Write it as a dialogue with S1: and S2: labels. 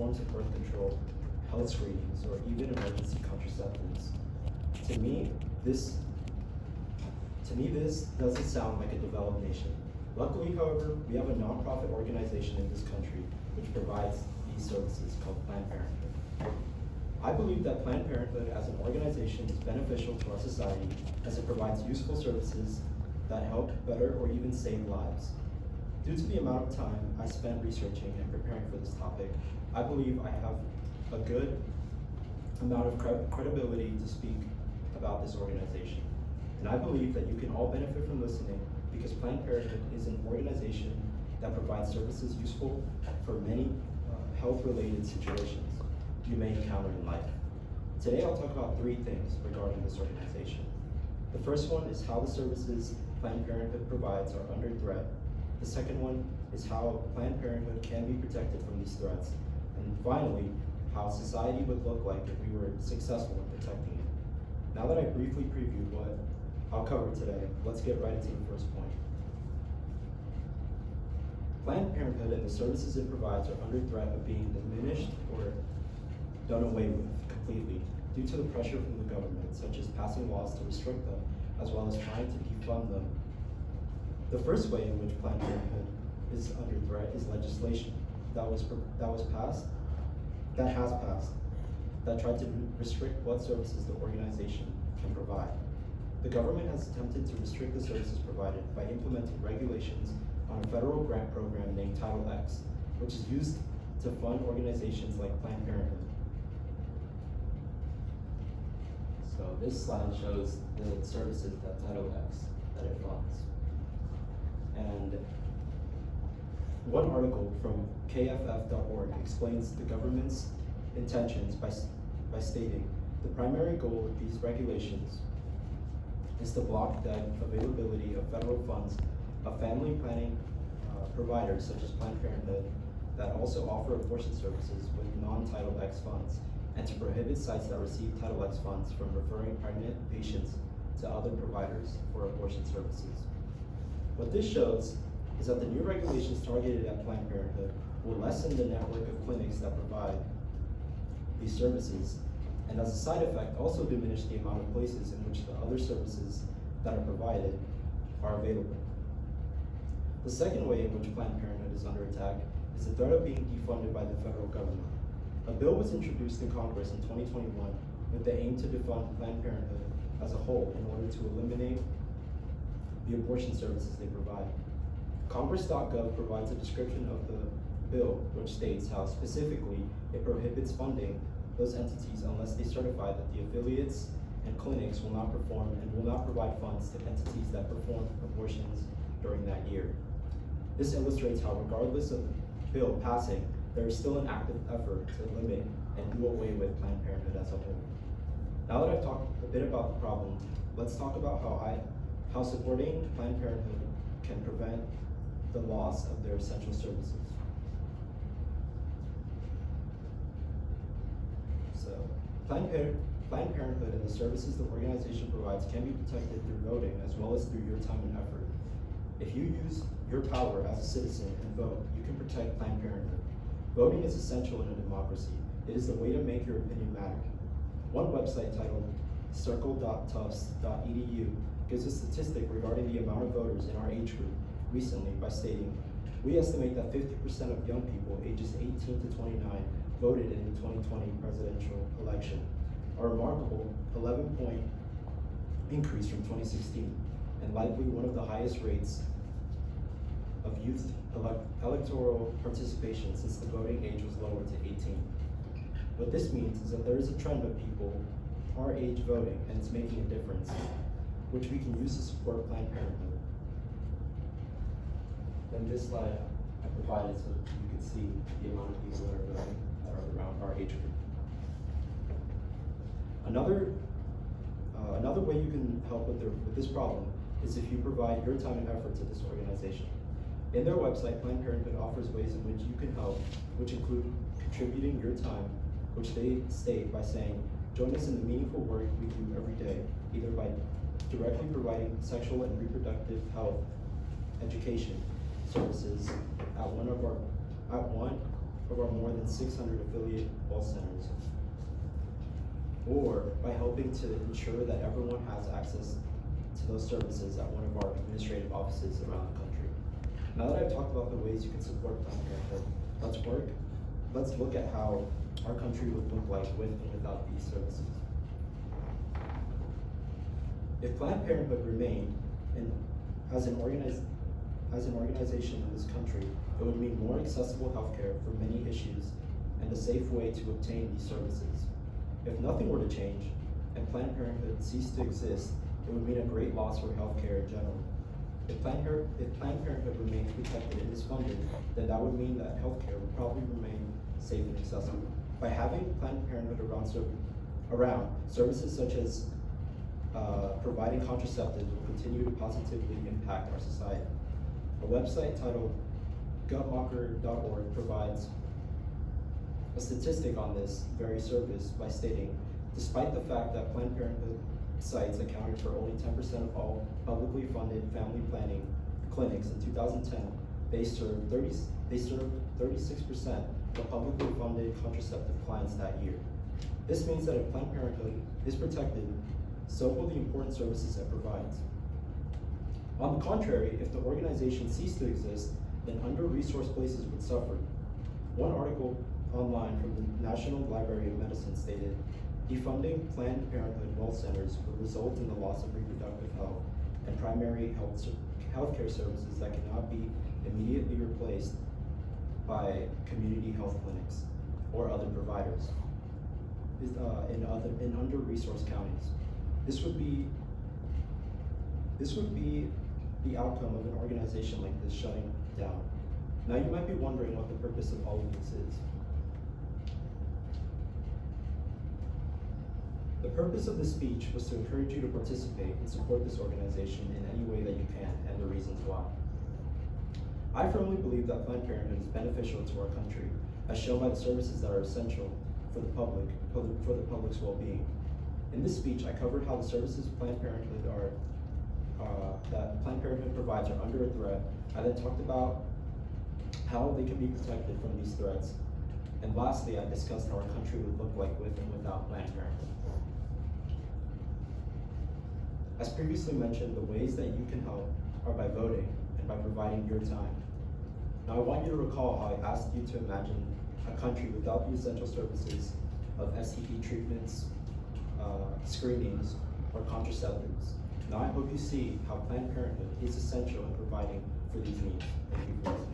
S1: forms of birth control, health screenings, or even emergency contraceptives. To me, this doesn't sound like a developed nation. Luckily, however, we have a nonprofit organization in this country which provides these services called Planned Parenthood. I believe that Planned Parenthood as an organization is beneficial to our society as it provides useful services that help better or even save lives. Due to the amount of time I spent researching and preparing for this topic, I believe I have a good amount of credibility to speak about this organization. And I believe that you can all benefit from listening because Planned Parenthood is an organization that provides services useful for many health-related situations you may encounter in life. Today I'll talk about 3 things regarding this organization. The first one is how the services Planned Parenthood provides are under threat. The second one is how Planned Parenthood can be protected from these threats. And finally, how society would look like if we were successful in protecting it. Now that I briefly previewed what I'll cover today, let's get right into the first point. Planned Parenthood and the services it provides are under threat of being diminished or done away with completely due to the pressure from the government, such as passing laws to restrict them, as well as trying to defund them. The first way in which Planned Parenthood is under threat is legislation that has passed, that tried to restrict what services the organization can provide. The government has attempted to restrict the services provided by implementing regulations on a federal grant program named Title X, which is used to fund organizations like Planned Parenthood. So this slide shows the services that Title X that it funds. And one article from kff.org explains the government's intentions by stating the primary goal of these regulations is to block the availability of federal funds of family planning providers such as Planned Parenthood that also offer abortion services with non-Title X funds, and to prohibit sites that receive Title X funds from referring pregnant patients to other providers for abortion services. What this shows is that the new regulations targeted at Planned Parenthood will lessen the network of clinics that provide these services, and as a side effect, also diminish the amount of places in which the other services that are provided are available. The second way in which Planned Parenthood is under attack is the threat of being defunded by the federal government. A bill was introduced in Congress in 2021 with the aim to defund Planned Parenthood as a whole in order to eliminate the abortion services they provide. Congress.gov provides a description of the bill, which states how specifically it prohibits funding those entities unless they certify that the affiliates and clinics will not perform and will not provide funds to entities that perform abortions during that year. This illustrates how, regardless of the bill passing, there is still an active effort to limit and do away with Planned Parenthood as a whole. Now that I've talked a bit about the problem, let's talk about how supporting Planned Parenthood can prevent the loss of their essential services. So, Planned Parenthood and the services the organization provides can be protected through voting as well as through your time and effort. If you use your power as a citizen and vote, you can protect Planned Parenthood. Voting is essential in a democracy. It is the way to make your opinion matter. One website titled circle.tufts.edu gives a statistic regarding the amount of voters in our age group recently by stating, we estimate that 50% of young people ages 18 to 29 voted in the 2020 presidential election, a remarkable 11-point increase from 2016, and likely one of the highest rates of youth electoral participation since the voting age was lowered to 18. What this means is that there is a trend of people our age voting, and it's making a difference, which we can use to support Planned Parenthood. Then this slide I provided so you can see the amount of people that are voting that are around our age group. Another way you can help with this problem is if you provide your time and effort to this organization. In their website, Planned Parenthood offers ways in which you can help, which include contributing your time, which they state by saying, join us in the meaningful work we do every day, either by directly providing sexual and reproductive health education services at one of our more than 600 affiliate health centers, or by helping to ensure that everyone has access to those services at one of our administrative offices around the country. Now that I've talked about the ways you can support Planned Parenthood, let's look at how our country would look like with and without these services. If Planned Parenthood remained as an organization in this country, it would mean more accessible healthcare for many issues and a safe way to obtain these services. If nothing were to change and Planned Parenthood ceased to exist, it would mean a great loss for healthcare in general. If Planned Parenthood remains protected and is funded, then that would mean that healthcare would probably remain safe and accessible. By having Planned Parenthood around, services such as providing contraceptives will continue to positively impact our society. A website titled gutlocker.org provides a statistic on this very service by stating, despite the fact that Planned Parenthood sites accounted for only 10% of all publicly funded family planning clinics in 2010, they served 36% of publicly funded contraceptive clients that year. This means that if Planned Parenthood is protected, so will the important services it provides. On the contrary, if the organization ceased to exist, then under-resourced places would suffer. One article online from the National Library of Medicine stated, defunding Planned Parenthood health centers would result in the loss of reproductive health and primary healthcare services that cannot be immediately replaced by community health clinics or other providers in under-resourced counties. This would be the outcome of an organization like this shutting down. Now you might be wondering what the purpose of all of this is. The purpose of this speech was to encourage you to participate and support this organization in any way that you can, and the reasons why. I firmly believe that Planned Parenthood is beneficial to our country, as shown by the services that are essential for the public's well-being. In this speech, I covered how the services Planned Parenthood provides are under a threat. I then talked about how they can be protected from these threats. And lastly, I discussed how our country would look like with and without Planned Parenthood. As previously mentioned, the ways that you can help are by voting and by providing your time. Now I want you to recall how I asked you to imagine a country without the essential services of STD treatments, screenings, or contraceptives. Now I hope you see how Planned Parenthood is essential in providing for these needs. Thank you for listening.